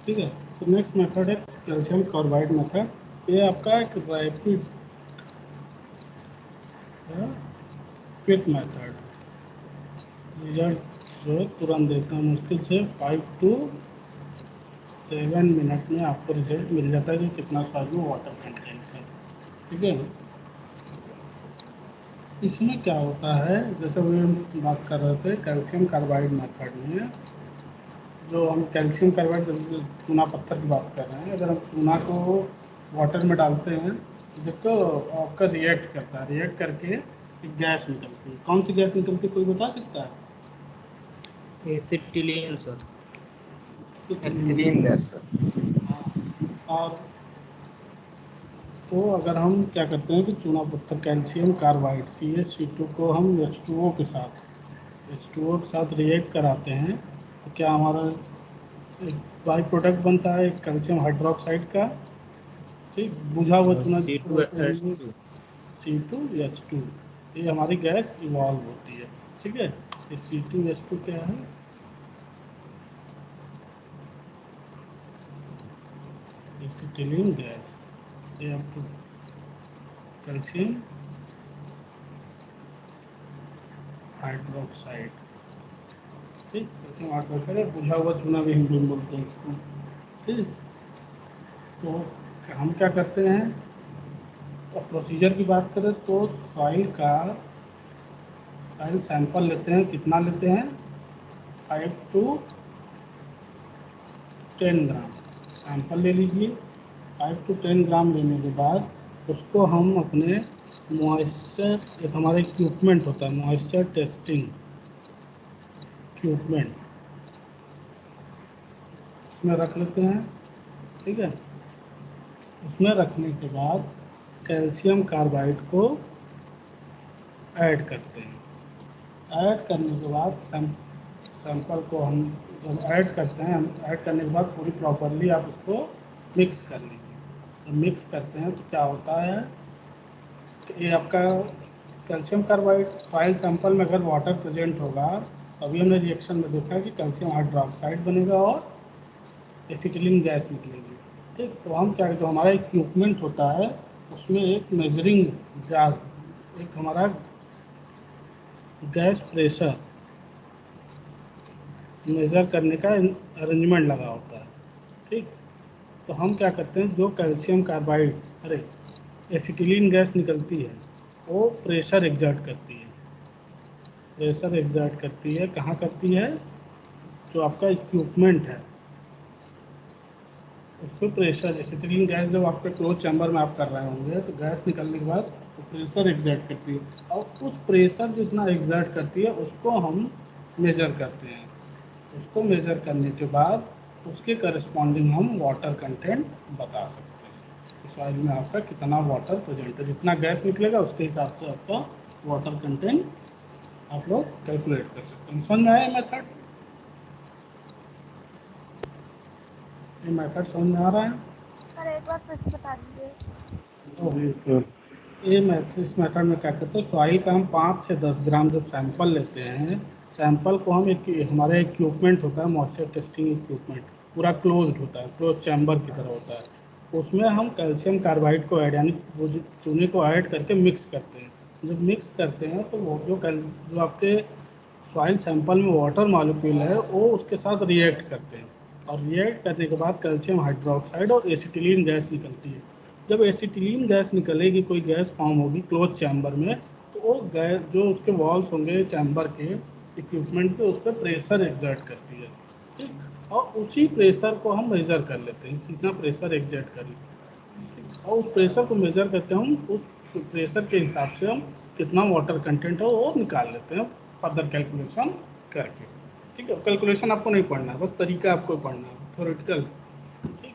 ठीक है। तो नेक्स्ट मेथड है कैल्शियम कार्बाइड मेथड। ये आपका एक रैपिड क्विक मेथड, रिजल्ट जो है तुरंत देता है, मुश्किल से 5 to 7 मिनट में आपको रिजल्ट मिल जाता है कि कितना सॉइल में वाटर कंटेंट है। ठीक है। इसमें क्या होता है, जैसे अभी हम बात कर रहे थे कैल्शियम कार्बाइड मेथड में, जो हम कैल्शियम कार्बाइड चूना पत्थर की बात कर रहे हैं, अगर हम चूना को वाटर में डालते हैं तो देखो आपका रिएक्ट करता है, रिएक्ट करके एक गैस निकलती है। कौन सी गैस निकलती है, कोई बता सकता है? Acetylene sir, acetylene gas sir. और तो अगर हम क्या करते हैं कि चूना पत्थर कैल्शियम कार्बाइड CaC2 को हम H2O के साथ रिएक्ट कराते हैं, तो क्या हमारा एक बाई प्रोडक्ट बनता है कैल्शियम हाइड्रोक्साइड का। ठीक, बुझा हुआ चूना C2H2। C2H2, ये हमारी गैस इवॉल्व होती है। ठीक है। ये C2H2 क्या है, एसिटिलीन गैस, ये आपको कैल्शियम हाइड्रोक्साइड, ठीक, कैल्शियम हाइड्रोक्साइड बुझा हुआ चूना भी हिंदी में बोलते हैं इसको। ठीक, तो हम क्या करते हैं, तो प्रोसीजर की बात करें तो सॉइल सैंपल लेते हैं, कितना लेते हैं, 5 to 10 ग्राम सैंपल ले लीजिए। 5 to 10 ग्राम लेने के बाद उसको हम अपने मॉइस्चर, एक हमारा इक्विपमेंट होता है मॉइस्चर टेस्टिंग इक्विपमेंट, उसमें रख लेते हैं। ठीक है। उसमें रखने के बाद कैल्शियम कार्बाइड को ऐड करते हैं। ऐड करने के बाद सैंपल को हम जब ऐड करते हैं, ऐड करने के बाद पूरी प्रॉपरली आप उसको मिक्स कर लीजिए। जब मिक्स करते हैं तो क्या होता है कि ये आपका कैल्शियम कार्बाइड सॉइल सैंपल में अगर वाटर प्रेजेंट होगा तो अभी हमने रिएक्शन में देखा कि कैल्शियम हाइड्रोक्साइड बनेगा और एसिटिलीन गैस निकलेगी। ठीक, तो हम क्या, जो हमारा इक्विपमेंट होता है उसमें एक मेजरिंग जार, एक हमारा गैस प्रेशर मेज़र करने का अरेंजमेंट लगा होता है। ठीक, तो हम क्या करते हैं, जो कैल्शियम कार्बाइड अरे एसिटिलीन गैस निकलती है वो प्रेशर एग्जर्ट करती है, प्रेशर एग्जर्ट करती है, कहाँ करती है, जो आपका इक्विपमेंट है उस पर प्रेशर, एसिटिलीन गैस जब आपके क्लोज चैम्बर में आप कर रहे होंगे तो गैस निकलने के बाद वो प्रेशर एग्जर्ट करती है, और उस प्रेशर जितना एग्जर्ट करती है उसको हम मेजर करते हैं। उसको मेजर करने के बाद उसके करस्पॉन्डिंग हम वाटर कंटेंट बता सकते हैं कि सॉइल में आपका कितना वाटर प्रेजेंट है, जितना गैस निकलेगा उसके हिसाब से आपका वाटर कंटेंट आप लोग कैलकुलेट कर सकते हैं। समझ में आया मेथड, ये मेथड समझ में आ रहा है? सर एक बार फिर से बता दीजिए। जी सर। इस मेथड में क्या करते हैं, सॉइल का हम 5 से 10 ग्राम जब सैंपल लेते हैं, सैंपल को हम एक हमारा इक्विपमेंट होता है मॉइस्चर टेस्टिंग इक्विपमेंट, पूरा क्लोज्ड होता है, क्लोज चैम्बर की तरह होता है, उसमें हम कैल्शियम कार्बाइड को ऐड यानी वो चूने को ऐड करके मिक्स करते हैं। जब मिक्स करते हैं तो वो जो आपके सॉइल सैंपल में वाटर मॉलिक्यूल है वो उसके साथ रिएक्ट करते हैं, और रिएक्ट करने के बाद कैल्शियम हाइड्रोक्साइड और एसिटिलीन गैस निकलती है। जब एसिटिलीन गैस निकलेगी, कोई गैस फॉर्म होगी क्लोज चैम्बर में, तो वो गैस जो उसके वॉल्स होंगे चैम्बर के इक्विपमेंट पे, उस पर प्रेशर एग्जर्ट करती है। ठीक, और उसी प्रेशर को हम मेज़र कर लेते हैं, कितना प्रेशर एग्जर्ट करें, और उस प्रेशर को मेज़र करके हम उस प्रेशर के हिसाब से हम कितना वाटर कंटेंट है वो निकाल लेते हैं फर्दर कैलकुलेशन करके। ठीक है, कैलकुलेशन आपको नहीं पढ़ना है, बस तरीका आपको पढ़ना है, थ्योरेटिकल। ठीक,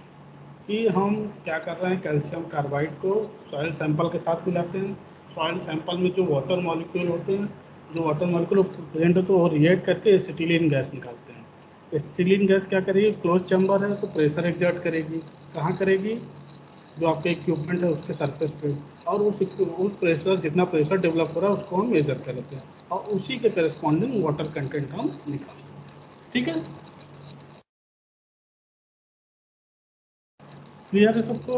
कि हम क्या कर रहे हैं, कैल्शियम कार्बाइड को सॉइल सैंपल के साथ मिलाते हैं। सॉइल सैंपल में जो वाटर मॉलिक्यूल होते हैं, जो वाटर मॉलिक्यूल प्रेजेंट होते हैं वो रिएक्ट करके एसिटिलीन गैस निकालते हैं। एसिटिलीन गैस क्या करेगी, क्लोज चैम्बर है तो प्रेशर एग्जर्ट करेगी, कहाँ करेगी, जो आपके इक्विपमेंट है उसके सरफेस पे, और उस प्रेशर, जितना प्रेशर डेवलप हो रहा है उसको हम मेजर कर लेते हैं, और उसी के करस्पॉन्डिंग वाटर कंटेंट हम निकालते हैं। ठीक है। क्लियर है सबको?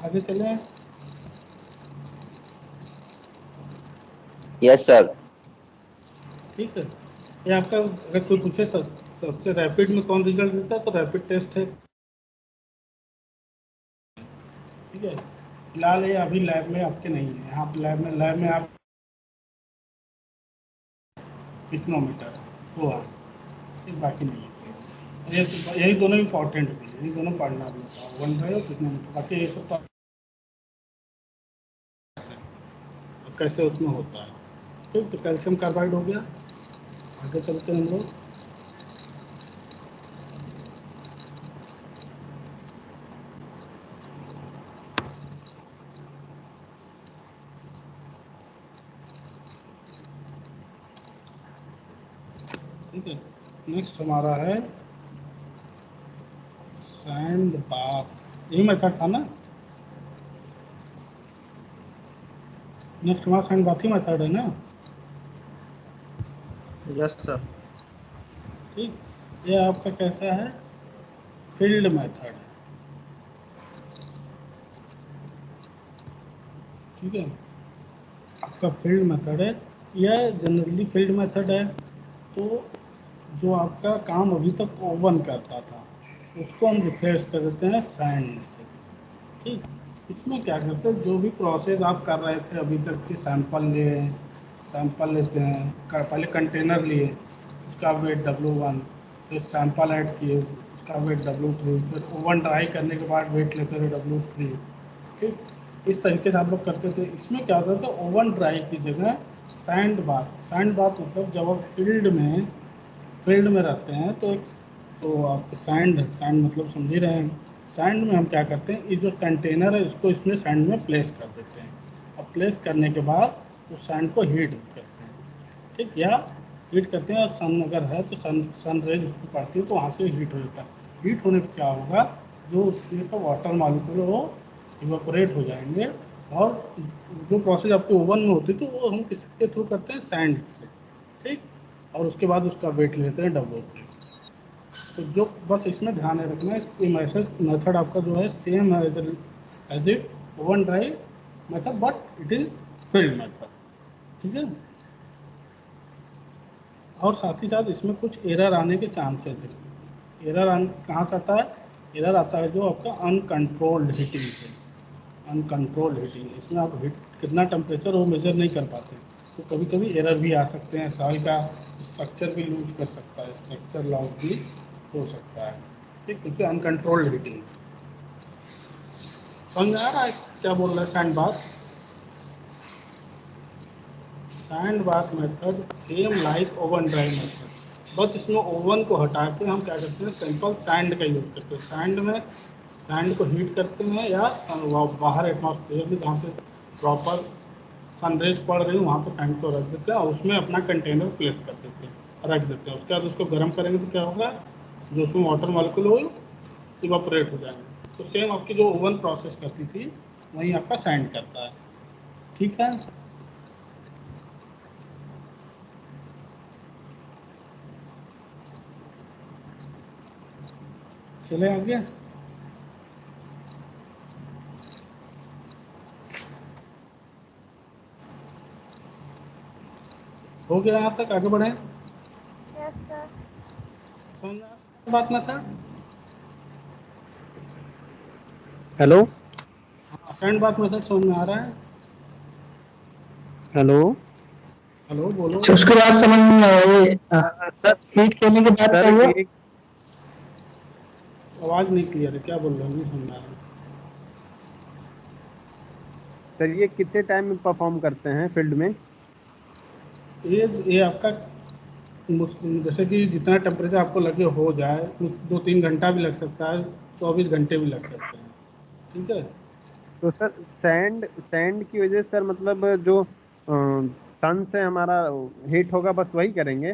आगे चलें। Yes sir. ठीक है, ये आपका अगर कोई पूछे सबसे रैपिड में कौन रिजल्ट देता है तो रैपिड टेस्ट है। ठीक है, फिलहाल ये अभी लैब में आपके नहीं है। यहाँ लैब में आप इकोनोमीटर वो है, ये बाकी नहीं है। यही दोनों इम्पोर्टेंट भी है, यही दोनों पढ़ना भी होता है, वन ड्राइव और इकोनोमीटर। बाकी ये सब तो कैसे उसमें होता है। ठीक, तो कैल्शियम कार्बाइड हो गया। आगे चलते हैं हम लोग। ठीक है, नेक्स्ट हमारा है सैंड बाथ। ये मेथड था ना? नेक्स्ट हमारा सैंड बाथ ही मेथड है ना? Yes sir. ठीक, ये आपका कैसा है? फील्ड मेथड है। ठीक है, आपका फील्ड मेथड है। यह जनरली फील्ड मेथड है। तो जो आपका काम अभी तक ओवन करता था उसको हम रिफ्रेश कर देते हैं सैंड से। ठीक, इसमें क्या करते हैं, जो भी प्रोसेस आप कर रहे थे अभी तक की, सैंपल लेते हैं, पहले कंटेनर लिए, उसका वेट W1, फिर सैंपल ऐड किए, उसका वेट W3, फिर ओवन ड्राई करने के बाद वेट लेते थे W3। ठीक, इस तरीके से आप लोग करते थे। इसमें क्या होता था, ओवन ड्राई की जगह सैंड बाथ मतलब जब आप फील्ड में रहते हैं तो आप सैंड मतलब समझ ही रहे हैं। सैंड में हम क्या करते हैं, ये जो कंटेनर है इसको इसमें सैंड में प्लेस कर देते हैं। अब प्लेस करने के बाद उस सैंड को हीट करते हैं। ठीक, या हीट करते हैं, सन अगर है तो सन रेज उसको पड़ती है तो वहाँ से हीट हो जाता है। हीट होने पर क्या होगा, जो उसमें का वाटर मॉलिक्यूल वो इवेपोरेट हो जाएंगे। और जो प्रोसेस आपके ओवन में होती थी वो हम किसके थ्रू करते हैं, सैंड से। ठीक, और उसके बाद उसका वेट लेते हैं W3। तो जो बस इसमें ध्यान रखना है, ये मेथड आपका जो है सेम है as it oven dry method, but it is field method. ठीक है, और साथ ही साथ इसमें कुछ एरर आने के चांसेस है। कहाँ से आता है? एरर आता है जो आपका अनकंट्रोल्ड हीटिंग से। अनकंट्रोल्ड हीटिंग, इसमें आप हीट कितना टेम्परेचर वो मेज़र नहीं कर पाते, तो कभी कभी एरर भी आ सकते हैं। सॉइल का स्ट्रक्चर भी लूज कर सकता है, स्ट्रक्चर लॉस भी हो सकता है। ठीक, क्योंकि अनकंट्रोल्ड हीटिंग। समझ में आ रहा है क्या बोल रहा है? Sand bath method same like oven dry method, बस इसमें ओवन को हटा के हम क्या करते हैं, सिंपल सैंड का यूज़ करते हैं। सैंड को हीट करते हैं, या बाहर एटमॉस्फेयर में जहाँ पे प्रॉपर सनरेज पड़ रही है वहाँ पे सैंड को रख देते हैं और उसमें अपना कंटेनर प्लेस कर देते हैं, रख देते हैं। उसके बाद उसको गर्म करेंगे तो क्या होगा, जो उसमें वाटर मॉलिक्यूल हो इवापोरेट हो जाएंगे। तो सेम आपकी जो ओवन प्रोसेस करती थी वही आपका सैंड करता है। ठीक है, चले आगे। हो गया यहाँ तक, आगे बढ़े। Yes sir. समझ में आ रहा है बात में था? हेलो हाँ, सैंड बाथ मेथड समझ में आ रहा है? हेलो हेलो, बोलो। उसके बाद समझ नहीं आया ये सर हीट करने के बाद सर क्या हुआ? एक आवाज़ नहीं क्लियर है, क्या बोल रहे हो, नहीं समझ में आ रहा। सर ये कितने टाइम में परफॉर्म करते हैं फील्ड में? ये आपका जैसे कि जितना टेम्परेचर आपको लगे हो जाए, कुछ 2-3 घंटा भी लग सकता है, 24 घंटे भी लग सकते हैं। ठीक है, तो सर सैंड की वजह से सर मतलब जो सन से हमारा हीट होगा बस वही करेंगे?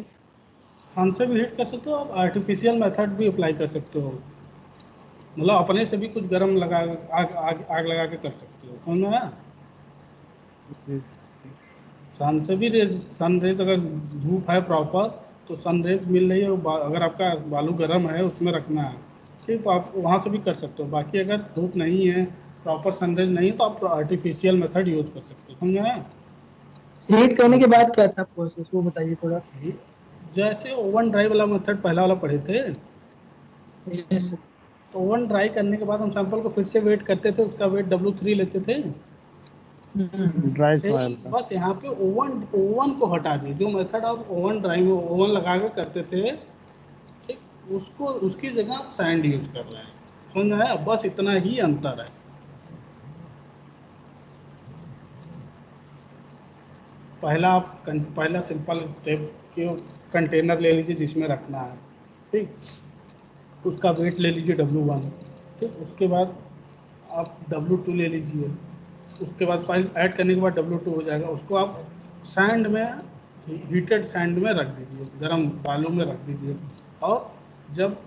सन से भी हीट कर सकते हो, आप आर्टिफिशियल मेथड भी अप्लाई कर सकते हो। मतलब अपने से भी कुछ गर्म लगा आग लगा के कर सकते हो। समझ में आया? जी। सन से भी सन रेज अगर धूप है प्रॉपर तो सनरेज मिल रही है, अगर आपका बालू गर्म है उसमें रखना है, ठीक, तो आप वहाँ से भी कर सकते हो। बाकी अगर धूप नहीं है, प्रॉपर सनरेज नहीं है, तो आप आर्टिफिशियल मेथड यूज़ कर सकते हो, समझे ना? हीट करने के बाद क्या था प्रोसेस, वो बताइए थोड़ा। जैसे ओवन ड्राई वाला मेथड पहला वाला पढ़े थे, यस। तो ओवन ड्राई करने के बाद हम सैंपल को फिर से वेट करते थे, उसका वेट W3 लेते थे। ड्राई सेम सॉइल का। बस यहाँ पे ओवन ओवन को हटा दिए, जो मेथड आप ओवन ड्राई में ओवन लगा के करते थे, ठीक, उसको उसकी जगह आप सैंड यूज कर रहे हैं, समझ में आया? बस इतना ही अंतर है। पहला सिंपल स्टेप कि कंटेनर ले लीजिए जिसमें रखना है, ठीक, उसका वेट ले लीजिए W1, ठीक, उसके बाद आप W2 ले लीजिए, उसके बाद फाइल ऐड करने के बाद W2 हो जाएगा, उसको आप सैंड में, हीटेड सैंड में रख दीजिए, गर्म बालू में रख दीजिए, और जब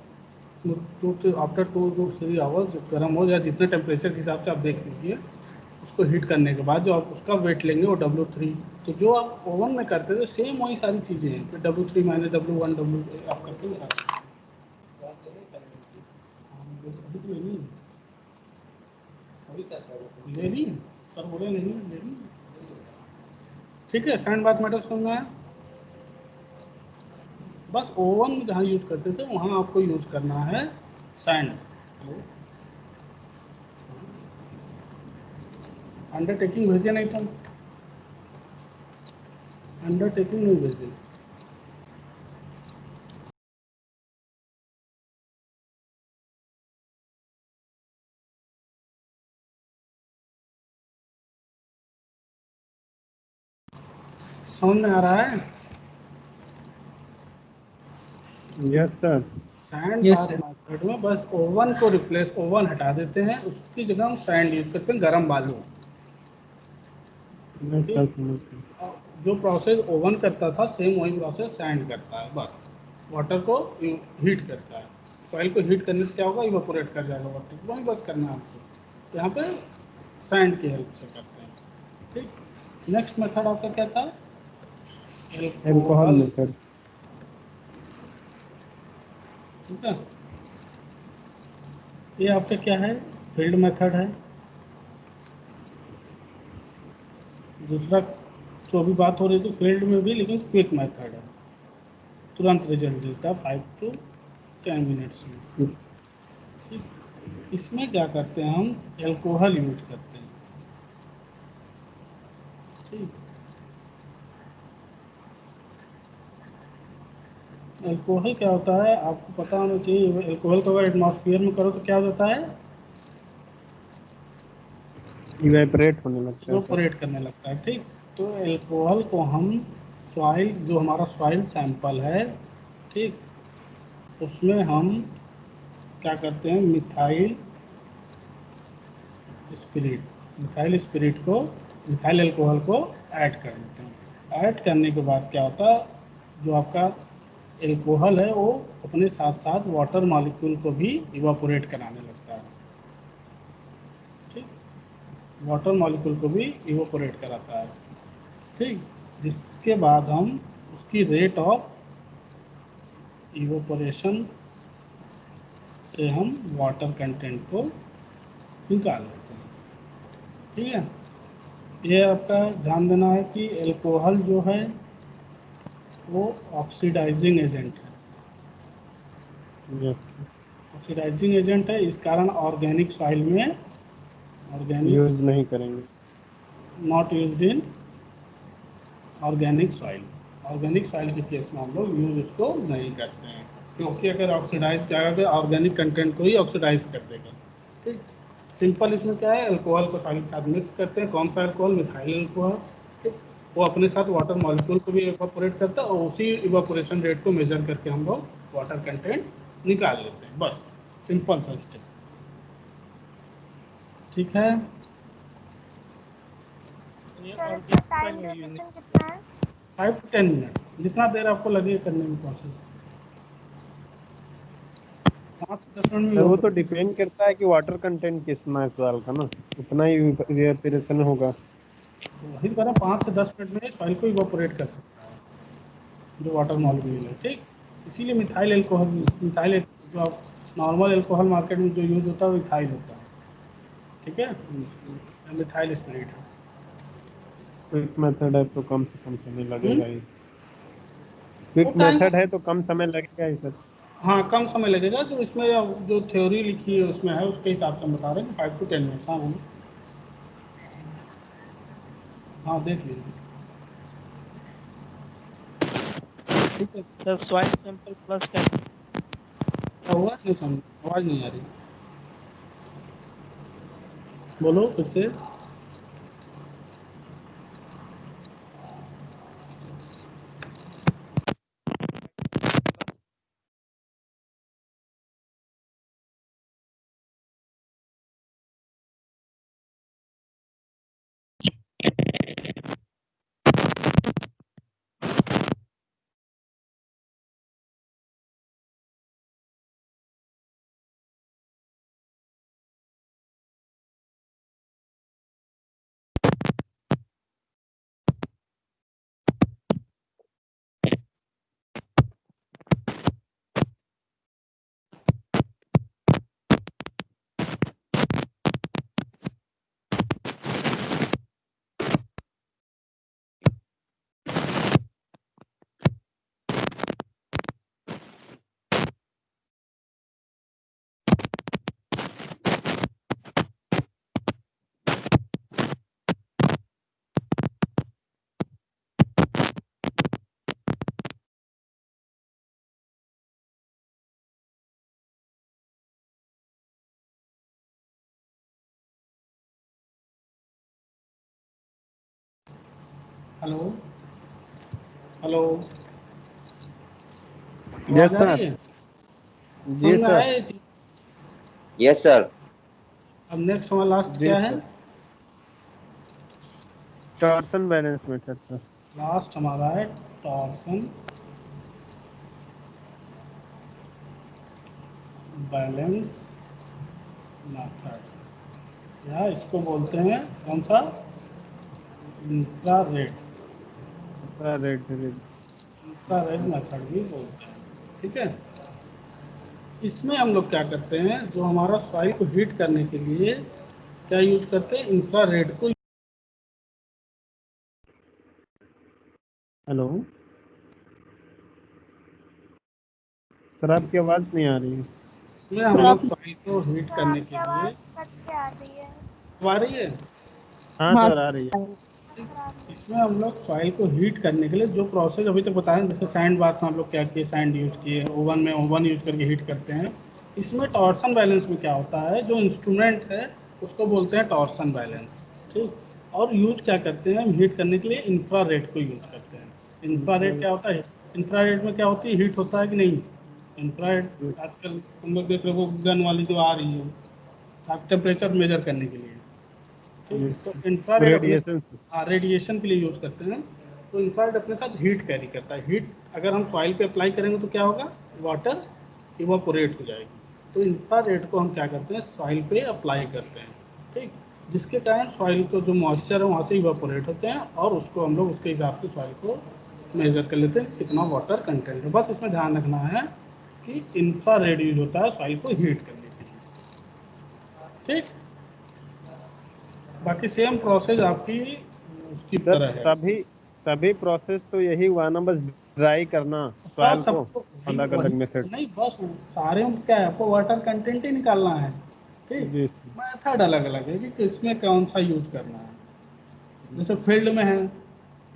आफ्टर 2 to 3 आवर्स जब गर्म हो जाए, जितने टेम्परेचर के हिसाब से आप देख लीजिए, उसको हीट करने के बाद जो आप उसका वेट लेंगे वो W3, तो जो आप ओवन में करते थे सेम वही सारी चीज़ें हैं, फिर W3 माइनस W1 W आप करके ले ली सर, बोले नहीं ले ली, ठीक है। सैंड बाथ मैटर समझ में आया? बस ओवन में जहाँ यूज़ करते थे वहाँ आपको यूज़ करना है सैंड। अंडरटेकिंग भेजे नहीं तुम, अंडरटेकिंग नहीं भेजे। समझ में आ रहा है? Yes sir. Sand yes bath sir. Method में बस ओवन को रिप्लेस, ओवन हटा देते हैं, उसकी जगह हम सैंड यूज करते हैं, गर्म बालू। यस ठीक, सर, समझ गए। और जो प्रोसेस ओवन करता था सेम वही प्रोसेस सैंड करता है, बस वाटर को हीट करता है। सॉइल को हीट करने से क्या होगा, इवापोरेट कर जाएगा वाटर को, वही बस करना है आपको। यहाँ पे सैंड की हेल्प से करते हैं, ठीक। नेक्स्ट मेथड आपका क्या था? Alcohol alcohol, method. ठीक है। ये आपका क्या है? फील्ड मेथड है। दूसरा जो अभी बात हो रही थी फील्ड में भी, लेकिन क्विक मेथड है, तुरंत रिजल्ट देता है 5 to 10 मिनट्स में, ठीक। इसमें क्या करते हैं, हम एल्कोहल यूज करते हैं, ठीक। एल्कोहल क्या होता है आपको पता होना चाहिए। एल्कोहल को अगर एटमॉस्फेयर में करो तो क्या हो जाता है? इवेपोरेट होने लगता है सर। इवेपोरेट करने लगता है, ठीक। तो एल्कोहल को हम सॉइल, जो हमारा सॉइल सैंपल है, ठीक, उसमें हम क्या करते हैं, मिथाइल स्पिरिट को, मिथाइल अल्कोहल को ऐड कर देते हैं। ऐड करने के बाद क्या होता है, जो आपका एल्कोहल है वो अपने साथ साथ वाटर मॉलिक्यूल को भी इवापोरेट कराने लगता है, ठीक, वाटर मॉलिक्यूल को भी इवापोरेट कराता है, ठीक। जिसके बाद हम उसकी रेट ऑफ इवापोरेशन से हम वाटर कंटेंट को निकाल लेते हैं, ठीक है। ये आपका ध्यान देना है कि एल्कोहल जो है वो ऑक्सीडाइजिंग एजेंट है, यस। ऑक्सीडाइजिंग एजेंट है, इस कारण ऑर्गेनिक सॉइल में, ऑर्गेनिक, यूज नहीं करेंगे। Not used in organic soil, organic soil के केस में हम लोग यूज उसको नहीं करते हैं, क्योंकि अगर ऑक्सीडाइज क्या है, ऑर्गेनिक कंटेंट को ही ऑक्सीडाइज कर देगा, ठीक। सिंपल इसमें क्या है, अल्कोहल को सॉइल के साथ मिक्स करते हैं, कौन सा अल्कोहल, मिथाइल अल्कोहल, ठीक, वो अपने साथ वाटर मॉलिक्यूल को भी इवापोरेट करता है, और उसी इवापोरेशन रेट को मेजर करके हम लोग वाटर कंटेंट निकाल लेते हैं, बस सिंपल सा स्टेप, ठीक है। सर इसका टाइम ड्यूरेशन कितना है? 5 to 10 मिनट, जितना देर आपको लगे करने में प्रोसेस, 5 से 10 मिनट में सर वो तो evaporate। डिपेंड करता है कि वाटर कंटेंट कितना है सॉइल का ना, उतना ही इवेपोरेशन होगा। वही करें, 5 से 10 मिनट में सॉइल को इवापोरेट कर सकता है, जो वाटर मॉलिक्यूल है, ठीक। इसीलिए मिथाइल एल्कोहल, जो आप नॉर्मल एल्कोहल मार्केट में जो यूज होता है वो इथाइल होता है, ठीक है, मिथाइल स्पिरिट है। क्विक मेथड है तो कम से कम समय लगेगा ही। वो क्विक टाइम, मेथड है तो कम समय लगेगा ही सर। हाँ कम समय लगेगा। तो इसमें जो थ्योरी लिखी है उसमें है, उसके हिसाब से हम बता रहे हैं 5 to 10 मिनट्स। हाँ बोलिए। हाँ देख लीजिए, ठीक है। सर सॉइल सैंपल प्लस का क्या हुआ नहीं समझ, आवाज़ नहीं आ रही, बोलो फिर से। हेलो हेलो, यस आवाज़ आ रही सर। है? जी समझ में आया सर। ये चीज़? Yes sir. अब नेक्स्ट हमारा लास्ट जी क्या है? Sir. Torsion balance method sir. Last हमारा है टॉर्सन बैलेंस मेथड, या इसको बोलते हैं कौन सा, infrared, red red. Infrared method भी बोलते हैं, ठीक है। इसमें हम लोग क्या करते हैं, जो हमारा सॉइल को हीट करने के लिए क्या यूज करते हैं, इंफ्रारेड को। हेलो सर, आपकी आवाज नहीं आ रही है। इसमें हम लोग सॉइल को हीट तो करने आपकी के लिए, आवाज कट के आ रही है। अब आ रही है? हाँ हाँ सर, आ रही है। सर आपकी इसमें हम लोग सॉइल को हीट करने के लिए जो प्रोसेस अभी तक बताया, जैसे सैंड बाथ में हम लोग क्या किए, सैंड यूज किए, ओवन में ओवन यूज करके हीट करते हैं। इसमें टॉर्सन बैलेंस में क्या होता है, जो इंस्ट्रूमेंट है उसको बोलते हैं टॉर्सन बैलेंस, ठीक। और यूज क्या करते हैं हम हीट करने के लिए, इंफ्रारेड को यूज करते हैं। इंफ्रारेड क्या होता है, इंफ्रारेड में क्या होती है, हीट होता है कि नहीं। इंफ्रारेड आजकल हम लोग देख रहे हो गन वाली जो आ रही है, आप टेम्परेचर मेजर करने के लिए, ठीक। तो इंफ्रारेड अपने, रेडिएशन। हाँ रेडिएशन के लिए यूज़ करते हैं। तो इंफ्रारेड अपने साथ हीट कैरी करता है। हीट अगर हम सॉइल पे अप्लाई करेंगे तो क्या होगा, वाटर इवापोरेट हो जाएगी। तो इंफ्रारेड को हम क्या करते हैं, सॉइल पे अप्लाई करते हैं, ठीक। जिसके कारण सॉइल को जो मॉइस्चर है वहाँ से इवापोरेट होते हैं, और उसको हम लोग उसके हिसाब से सॉइल को मेजर कर लेते हैं कितना वाटर कंटेंट है। बस इसमें ध्यान रखना है कि इंफ्रारेड यूज होता है सॉइल को हीट करने के लिए, ठीक। बाकी सेम प्रोसेस आपकी उसकी सर तरह है। सभी सभी प्रोसेस तो यही हुआ ना, बस ड्राई करना बस सॉइल को सबको वही अलग वही, अलग मेथड। नहीं बस सारे में क्या है, आपको वाटर कंटेंट ही निकालना है, ठीक। जी सर। मेथड अलग अलग है कि किसमें कौन सा यूज करना है। जैसे फील्ड में है,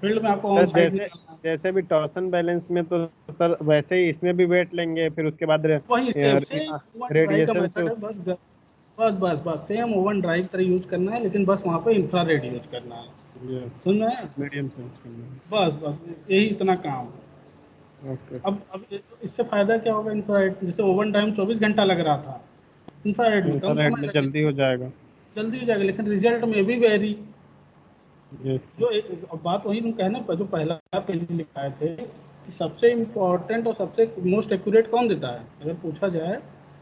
फील्ड में आपको ऑन सर साइड जैसे निकालना है, जैसे भी टॉर्सन बैलेंस में तो सर वैसे ही इसमें भी वेट लेंगे, फिर उसके बाद वही सेम सेम ओवन ड्राई का रेडिएशन से। मेथड है। बस सेम ओवन ड्राई की तरह यूज करना है, लेकिन बस वहाँ पे इंफ्रारेड यूज करना है। सुन रहे हैं? मीडियम सेंस करना बस यही इतना काम है। है। ओके। अब इससे फायदा क्या होगा, इंफ्रारेड जैसे ओवन टाइम 24 घंटा लग रहा था, इंफ्रारेड में कम इंफ्रारेड समय में जल्दी लगेगा, हो जाएगा। जल्दी हो जाएगा, लेकिन रिजल्ट में भी वेरी। यस। अब बात वही तुम कहना, जो पहला पेज लिखाए थे कि सबसे इम्पोर्टेंट और सबसे मोस्ट एक्यूरेट कौन देता है, अगर पूछा जाए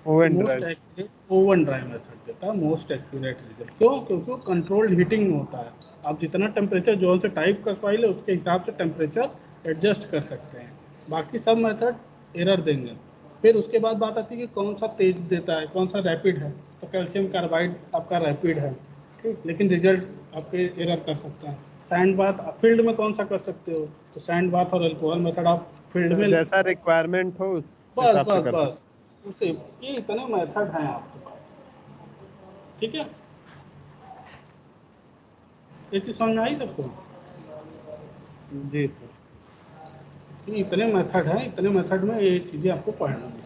तो oven most dry. Accurate oven dry method देता है मोस्ट एक्यूरेट रिजल्ट। क्यों? क्योंकि वो कंट्रोल्ड हीटिंग में होता है। आप जितना टेम्परेचर जोन से टाइप का सॉइल है उसके हिसाब से टेम्परेचर एडजस्ट कर सकते हैं, बाकी सब मेथड एरर देंगे। फिर उसके बाद बात आती है कि कौन सा तेज देता है, कौन सा रैपिड है। तो कैल्शियम कार्बाइड आपका रैपिड है, ठीक, लेकिन रिजल्ट आपके एरर कर सकता है। सैंड बाथ फील्ड में कौन सा कर सकते हो, तो सैंड बाथ और अल्कोहल मेथड आप फील्ड में, जैसा रिक्वायरमेंट हो उस बस हिसाब से बस कर सकते। बस उसे, ये इतने मेथड हैं आपके पास, ठीक है। ये चीज़ समझ में आई सबको? जी सर। ये इतने मेथड हैं, इतने मेथड में ये चीज़ें आपको पढ़नी है।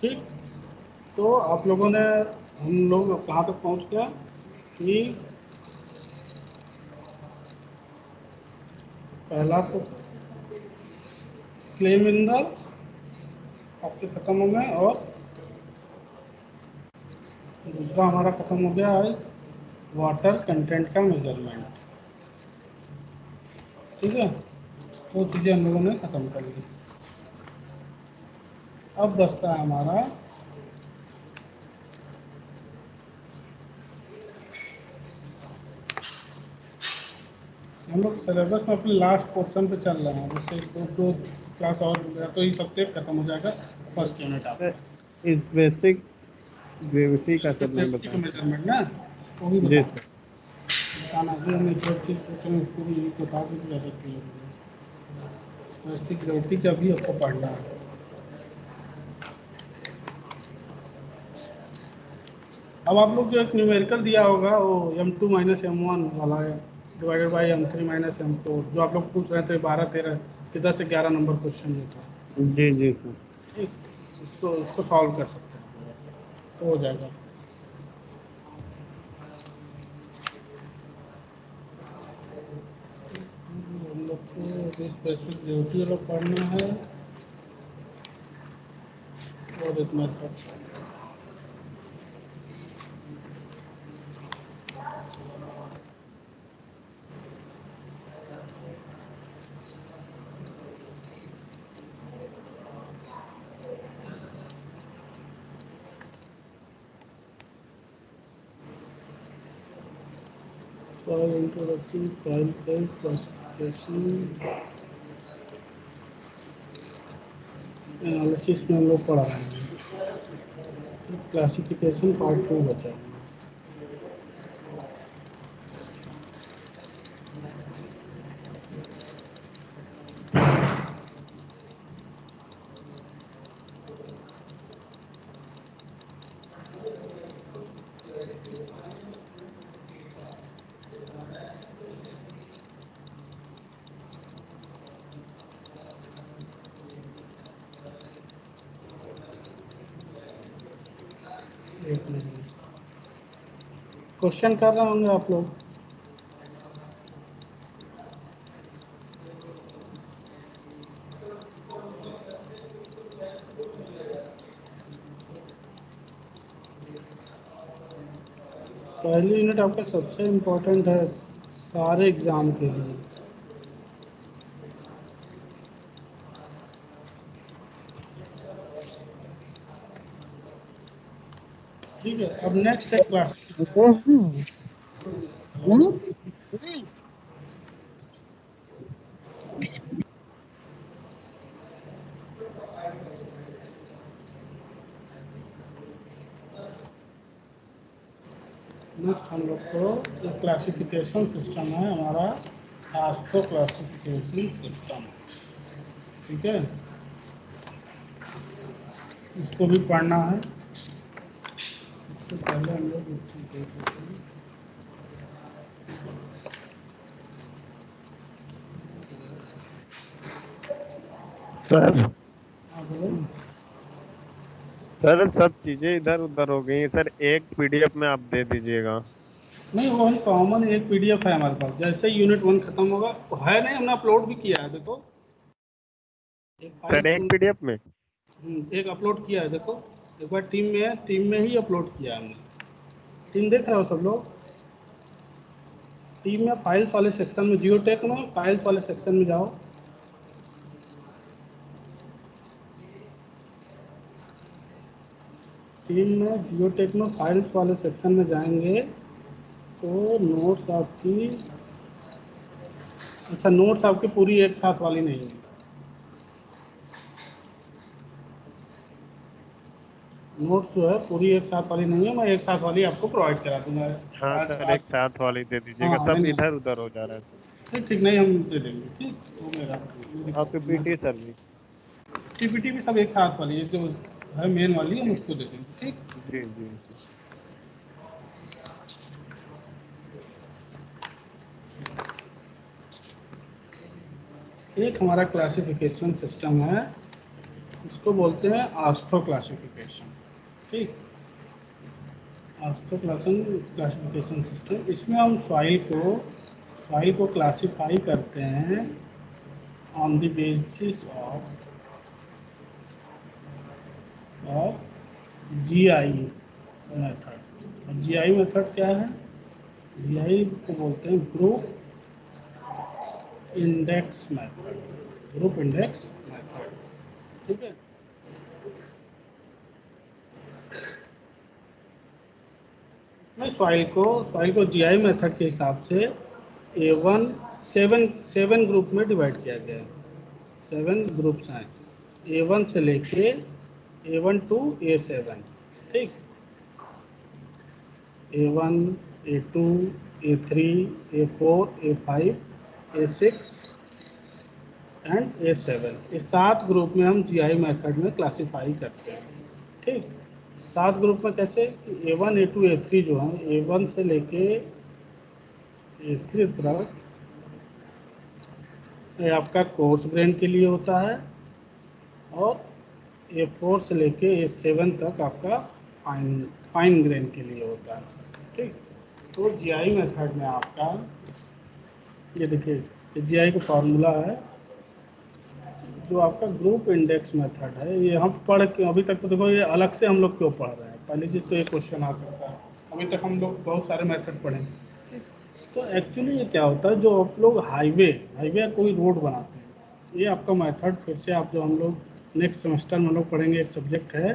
ठीक, तो आप लोगों ने, हम लोग कहाँ तक पहुँच गया कि पहला तो क्ले मिनरल्स आपके खत्म हो गए, और दूसरा हमारा खत्म हो गया है वाटर कंटेंट का मेजरमेंट, ठीक है। वो चीज़ें हम लोगों ने ख़त्म कर ली। अब बचता है हमारा हम लोग सिलेबस में अपने लास्ट पोर्शन पे चल रहे हैं। जैसे दो क्लास और हो गया तो ये सब्जेक्ट खत्म हो जाएगा, फर्स्ट यूनिट सर, आपका। इस बेसिक ग्रेविटी का सर नहीं ग्रेविटी का बताया। मेजरमेंट ना, वो भी जी सर। बताना भी, हमें जो चीज़ सोच रहे हैं उसको भी यही बता दें कि ज़्यादा क्लियर हो जाए। बेसिक ग्रेविटी का भी आपको पढ़ना है। अब आप लोग जो एक न्यूमेरिकल दिया होगा वो M2 माइनस M1 वाला है, divided by M3 minus M4, जो आप लोग पूछ रहे थे 12-13 कि 10 से 11 नंबर क्वेश्चन देता है, जी जी सर। ठीक, उसको सॉल्व कर सकते हैं तो हो जाएगा। हम लोग को स्पेसिफिक ग्रेविटी वाला पढ़ना है, और एक method. Soil introduction, soil type, classification, analysis में हम लोग पढ़ा रहे हैं। क्लासिफिकेशन पार्ट 2 बचा है। एक मिनट, क्वेश्चन कर रहे होंगे आप लोग। पहली यूनिट आपका सबसे इम्पोर्टेंट है सारे एग्जाम के लिए। ठीक है, अब नेक्स्ट है क्लास। नेक्स्ट हम लोग को जो क्लासिफिकेशन सिस्टम है हमारा, आस्को क्लासिफिकेशन सिस्टम, ठीक है, इसको भी पढ़ना है। इससे पहले हम लोग एक चीज़ देख लेते हैं। सर हाँ बोलो। सर सब चीजें इधर उधर हो गई हैं सर, एक पीडीएफ में आप दे दीजिएगा। नहीं, वो हम कॉमन एक PDF है हमारे पास, जैसे ही यूनिट 1 खत्म होगा तो है, नहीं हमने अपलोड भी किया है, देखो एक सर एक फाइल, पीडीएफ में। एक अपलोड किया है, देखो एक बार टीम में है, टीम में ही अपलोड किया है हमने। टीम देख रहे हो सब लोग? टीम में फाइल्स वाले सेक्शन में, जियोटेक में फाइल्स वाले सेक्शन में जाओ। टीम में जियोटेक में फाइल्स वाले सेक्शन में जाएंगे तो नोट्स आपकी, अच्छा नोट्स आपकी पूरी एक साथ वाली नहीं है, नोट्स जो है पूरी एक साथ वाली नहीं है, मैं एक साथ वाली आपको प्रोवाइड करा दूंगा हाँ आज सर, आज। एक साथ वाली दे हाँ दीजिएगा, हाँ, नहीं सब नहीं, इधर उधर हो जा रहा है ठीक ठीक, नहीं हम दे देंगे, ठीक वो मेरा आपके पीटी सर भी। पीपीटी भी सब एक साथ वाली है, जो है मेन वाली हम उसको दे देंगे, ठीक। जी जी जी। एक हमारा क्लासिफिकेशन सिस्टम है, उसको बोलते हैं आस्थो क्लासिफिकेशन, ठीक। आस्थो क्लासिफिकेशन सिस्टम, इसमें हम सॉइल को क्लासिफाई करते हैं on the basis of GI method. GI method क्या है? जीआई को बोलते हैं group index method, group index method, ठीक है। मैं सॉइल को जीआई मेथड के हिसाब से ए वन सेवन ग्रुप में डिवाइड किया गया है, 7 ग्रुप्स हैं, ए वन से लेके ए वन टू A7, ठीक। A1, A2, A3, A4, A5, A6 and A7, इस 7 ग्रुप में हम जीआई मेथड में क्लासीफाई करते हैं, ठीक। 7 ग्रुप में कैसे? A1, A2, A3 जो है, A1 से लेके A3 तक ये आपका कोर्स ग्रेन के लिए होता है, और A4 से लेके A7 तक आपका फाइन ग्रेन के लिए होता है, ठीक। तो जीआई मेथड में आपका, ये देखिए, ये जीआई का फार्मूला है, जो आपका ग्रुप इंडेक्स मेथड है, ये हम पढ़ के अभी तक तो देखो, ये अलग से हम लोग क्यों पढ़ रहे हैं, पहली चीज़ तो ये क्वेश्चन आ सकता है, अभी तक हम लोग बहुत सारे मेथड पढ़े, ठीक। तो एक्चुअली ये क्या होता है, जो आप लोग हाईवे या कोई रोड बनाते हैं, ये आपका मेथड फिर से आप जो हम लोग नेक्स्ट सेमेस्टर में हम लोग पढ़ेंगे, एक सब्जेक्ट है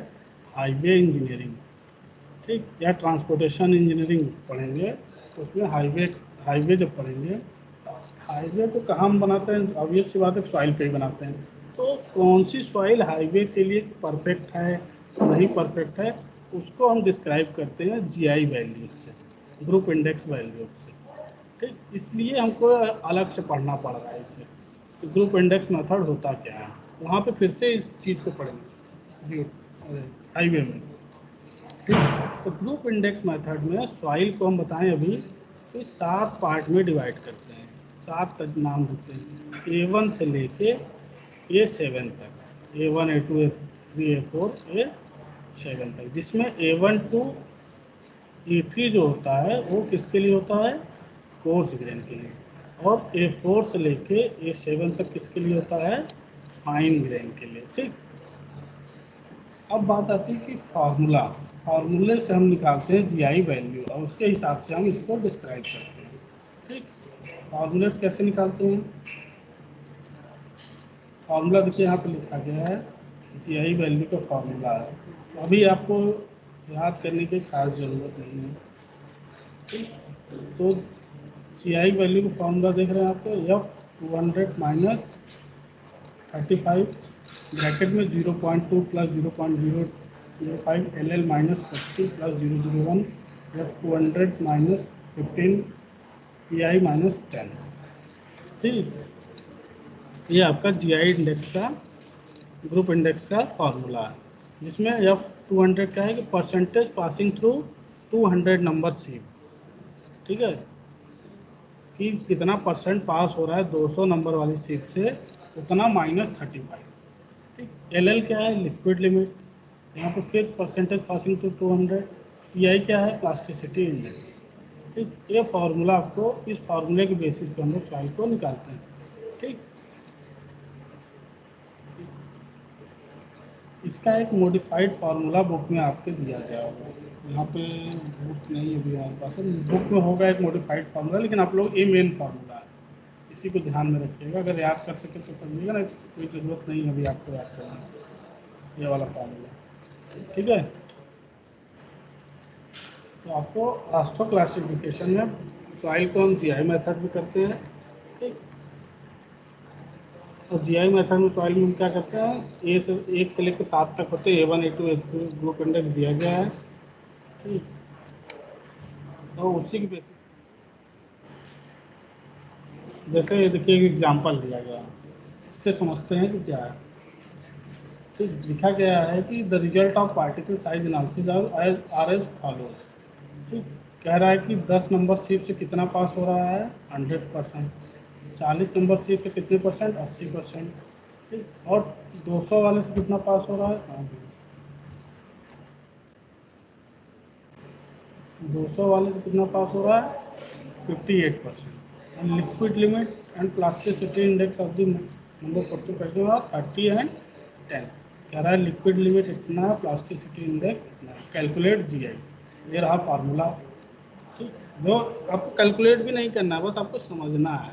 हाईवे इंजीनियरिंग, ठीक, या ट्रांसपोर्टेशन इंजीनियरिंग पढ़ेंगे, उसमें हाईवे जब पढ़ेंगे, हाईवे तो कहाँ हम बनाते हैं, ऑब्वियस सी बात है सॉइल पे ही बनाते हैं, तो कौन सी सॉइल हाईवे के लिए परफेक्ट है, नहीं परफेक्ट है, उसको हम डिस्क्राइब करते हैं जीआई वैल्यू से, ग्रुप इंडेक्स वैल्यू से, ठीक। इसलिए हमको अलग से पढ़ना पड़ रहा है इसे, तो ग्रुप इंडेक्स मेथड होता क्या है, वहाँ पे फिर से इस चीज़ को पढ़ेंगे जी, हाईवे में, ठीक। तो ग्रुप इंडेक्स मेथड में सॉइल को हम बताएं अभी, तो 7 पार्ट में डिवाइड करते हैं, 7 तक नाम होते हैं, A1 से लेके A7 तक, A1, A2, A3, A4, A7 तक, जिसमें A1 टू A3 जो होता है वो किसके लिए होता है? कोर्स ग्रेन के लिए, और A4 से लेके A7 तक किसके लिए होता है? फाइन ग्रेन के लिए, ठीक। अब बात आती है कि फार्मूले से हम निकालते हैं जीआई वैल्यू, और उसके हिसाब से हम इसको डिस्क्राइब करते हैं, ठीक। फार्मूले से कैसे निकालते हैं? फार्मूला देखिए यहाँ पे लिखा गया है, जीआई वैल्यू का फार्मूला है, तो अभी आपको याद करने की खास ज़रूरत नहीं है, ठीक। तो जीआई वैल्यू का फार्मूला देख रहे हैं आपको, F200 माइनस 35 ब्रैकेट में 0.2 plus 0.005 LL minus 50 plus 001 plus 200 minus 15 PI minus 10, ठीक। ये आपका जीआई इंडेक्स का, ग्रुप इंडेक्स का फार्मूला है, जिसमें F200 क्या है कि परसेंटेज पासिंग थ्रू 200 नंबर सीप, ठीक है, कि कितना परसेंट पास हो रहा है 200 नंबर वाली सीप से, उतना माइनस 35, ठीक। LL क्या है? लिक्विड लिमिट, यहाँ पे फिर परसेंटेज पासिंग टू 200, PI क्या है? प्लास्टिसिटी इंडेक्स, ठीक। ये फार्मूला आपको, इस फार्मूले के बेसिस पे हम लोग सॉइल को निकालते हैं, ठीक। इसका एक मॉडिफाइड फार्मूला बुक में आपके दिया गया होगा, यहाँ पे बुक नहीं अभी हमारे पास है, बुक में होगा एक मॉडिफाइड फार्मूला, लेकिन आप लोग ये मेन फार्मूला है, इसी को ध्यान में रखिएगा, अगर याद कर सके तो करिएगा, ना कोई ज़रूरत नहीं है अभी आपको याद करने की, ये वाला फार्मूला, ठीक है। तो आपको रास्ट्रो क्लासिफिकेशन में सॉइल को हम जीआई मेथड भी करते हैं, ठीक। और जीआई मेथड में सॉइल में हम क्या करते हैं, ए से 1 से लेकर 7 तक होते हैं, A1 A2 A3 group index दिया गया है, ठीक। तो उसी के बेसिस, जैसे ये देखिए एक एग्जाम्पल दिया गया है, इससे समझते हैं कि क्या है। ठीक, लिखा गया है कि the result of particle size analysis are as follows. ठीक, कह रहा है कि 10 नंबर सीप से कितना पास हो रहा है, 100%। 40 नंबर सीप से कितने परसेंट, 80%। ठीक, और 200 वाले से कितना पास हो रहा है, 200 वाले से कितना पास हो रहा है, 58%। And liquid limit and plasticity index of the number 40 30 and 10। कह रहा है लिक्विड लिमिट इतना, प्लास्टिसिटी इंडेक्स इतना, कैलकुलेट जीआई। ये रहा फार्मूला। ठीक, जो आपको कैलकुलेट भी नहीं करना है, बस आपको समझना है।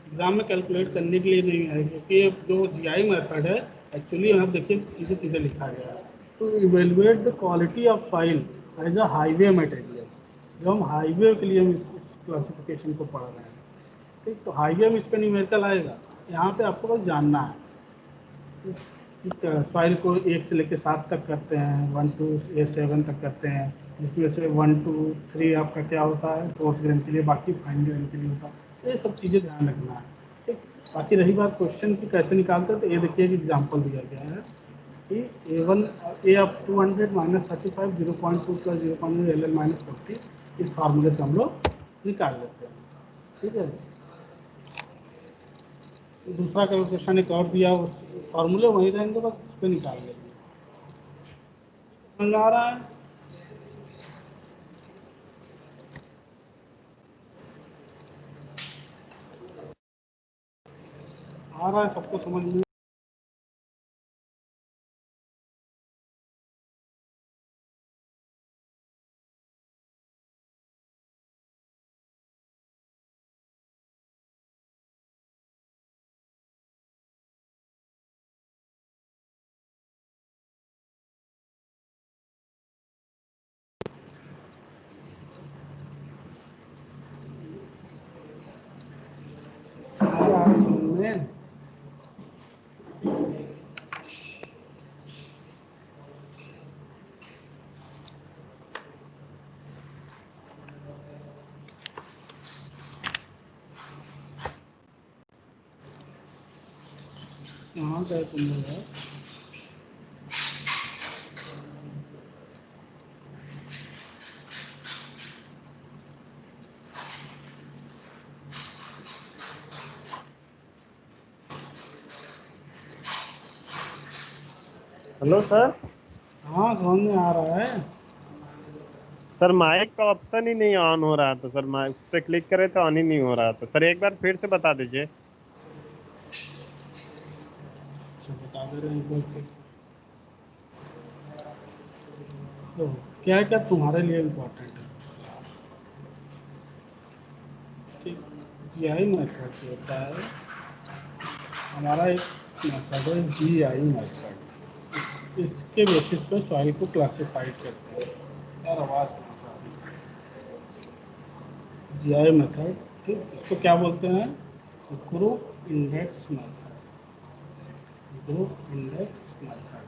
एग्जाम में कैलकुलेट करने के लिए नहीं है, क्योंकि जो जीआई मेथड है एक्चुअली यहाँ देखिए सीधे सीधे लिखा गया है, to evaluate the quality of soil as a highway material. जो हम हाईवे के लिए हम इस क्लासिफिकेशन को पढ़ रहे हैं, ठीक। तो हाईवे में इस पर न्यूमेरिकल आएगा, यहाँ पे आपको बस जानना है। सॉइल को 1 से लेकर 7 तक करते हैं, 1 to A7 तक करते हैं, जिसमें से 1 to 3 आपका क्या होता है, कोर्स ग्रेन के लिए, बाकी फाइन ग्रेन के लिए होता है। तो ये सब चीज़ें ध्यान रखना है, ठीक। बाकी रही बात क्वेश्चन की कैसे निकालते हैं, तो ये देखिए कि एग्जाम्पल दिया गया है कि A1 A ऑफ 200 -35 0.2 + 0.1 LL -40, इस फार्मूले से हम लोग निकाल लेते हैं, ठीक है। दूसरा कैलकुलेशन एक और दिया, उस फार्मूले वहीं रहेंगे, बस इस पर निकाल लेंगे। समझ आ रहा है? आ रहा है सबको समझ में? आ रहा है समझ में? कहाँ गए तुम लोग यार? Hello sir. हाँ समझ में आ रहा है। सर माइक का ऑप्शन ही नहीं ऑन हो रहा था सर, माइक उस पर क्लिक करे तो ऑन ही नहीं हो रहा था सर, एक बार फिर से बता दीजिए। अच्छा बता दे रहे हैं एक बार फिर से। तो क्या क्या तुम्हारे लिए इम्पोर्टेंट है, ठीक। जीआई मेथड से होता है हमारा एक मेथड है, जीआई मेथड। इसके बेसिस पे सॉइल को क्लासिफाइड करते हैं। यार आवाज़ कहाँ से आ रही है? जीआई मेथड, ठीक। इसको क्या बोलते हैं, group index method, group index method,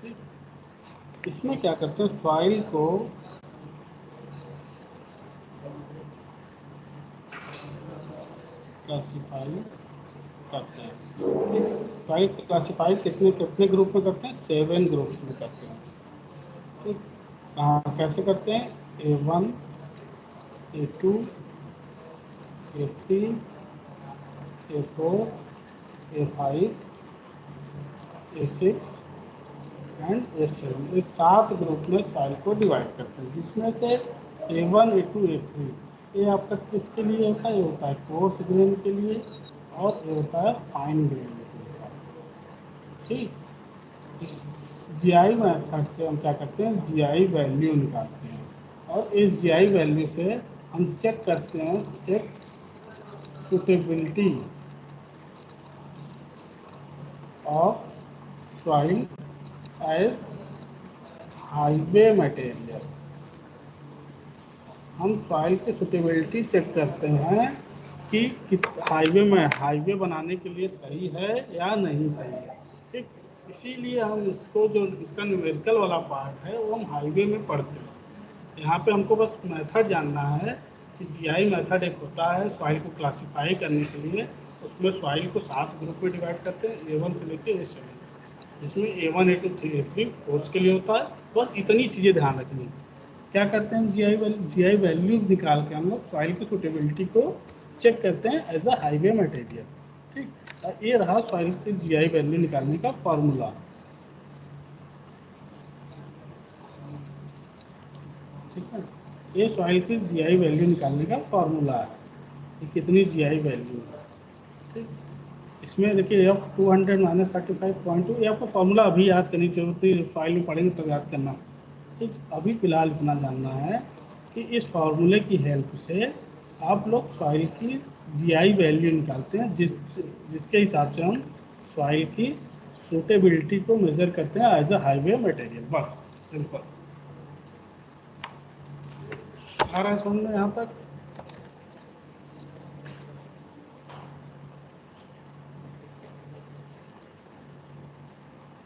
ठीक। इसमें क्या करते हैं, सॉइल को क्लासिफाई करते हैं। सॉइल क्लासिफाई कितने कितने ग्रुप में करते हैं, 7 ग्रुप्स में करते हैं, ठीक। कैसे करते हैं, A1 A2 A3 A4 A5 A6 and A7, ये 7 ग्रुप में सॉइल को डिवाइड करते हैं, जिसमें से A1 A2 A3 ये आपका किसके लिए होता है, ये होता है कोर्स ग्रेन के लिए, और ये होता है फाइन ग्रेन के लिए, ठीक। इस जीआई मेथड से हम क्या करते हैं, जीआई वैल्यू निकालते हैं, और इस जीआई वैल्यू से हम चेक करते हैं, check suitability of soil as highway material, हम सॉइल की सुटेबिलिटी चेक करते हैं कि हाईवे बनाने के लिए सही है या नहीं सही है, ठीक। इसीलिए हम इसको जो इसका न्यूमेरिकल वाला पार्ट है वो हम हाईवे में पढ़ते हैं। यहाँ पे हमको बस मेथड जानना है कि जीआई मेथड एक होता है सॉइल को क्लासिफाई करने के लिए। उसमें सॉइल को 7 ग्रुप में डिवाइड करते हैं, A1 से लेके A7, जिसमें A1 A2 A3 कोर्स के लिए होता है। बस इतनी चीज़ें ध्यान रखनी है। क्या करते हैं, जीआई वैल्यू निकाल के हम लोग सॉइल की सुटेबिलिटी को चेक करते हैं एज अ हाईवे मटेरियल, ठीक। और ये रहा सॉइल की जीआई वैल्यू निकालने का फॉर्मूला, ठीक है। ये सॉइल की जीआई वैल्यू निकालने का फॉर्मूला है कि कितनी जीआई वैल्यू है, ठीक। इसमें देखिए एफ 200 माइनस 35.2, ये आपको फॉर्मूला अभी याद करने की जरूरत नहीं, फाइल में पढ़ेंगे तब याद करना, ठीक। अभी फिलहाल इतना जानना है कि इस फार्मूले की हेल्प से आप लोग सॉइल की जीआई वैल्यू निकालते हैं, जिसके हिसाब से हम सॉइल की सूटेबिलिटी को मेजर करते हैं एज अ हाईवे मटेरियल। बस सिंपल। आ रहा है समझ में यहाँ तक?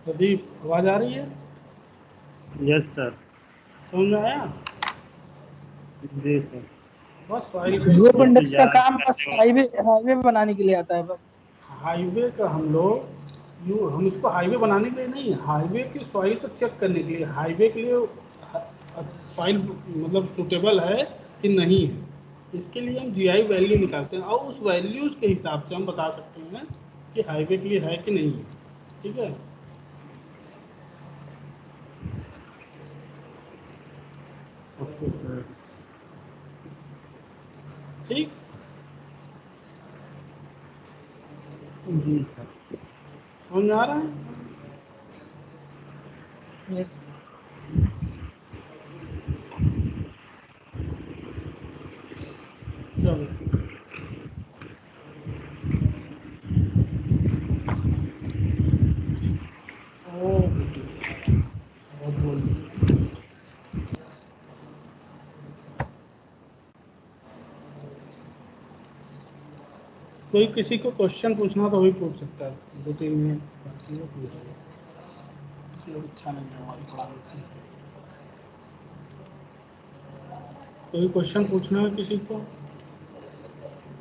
प्रदीप, आवाज आ रही है? Yes sir. समझ में आया? जी सर। बस सॉइल ग्रुप की इंडेक्स का काम बस हाईवे हाईवे बनाने के लिए आता है बस। हाईवे का हम इसको हाईवे बनाने के लिए नहीं, हाईवे की सॉइल को चेक करने के लिए, हाईवे के लिए सॉइल मतलब सूटेबल है कि नहीं है, इसके लिए हम जीआई वैल्यू निकालते हैं और उस वैल्यूज के हिसाब से हम बता सकते हैं कि हाईवे के लिए है कि नहीं है, ठीक है। Okay sir. ठीक। जी सर। समझ में आ रहा है? यस। चलो, ओ बेटी, बहुत बोल दिया। कोई किसी को क्वेश्चन पूछना तो भी पूछ सकता है, 2-3 मिनट बाकी है, पूछ लो। किसी को इच्छा नहीं है हमारी पढ़ाने की। कोई क्वेश्चन पूछना है किसी को?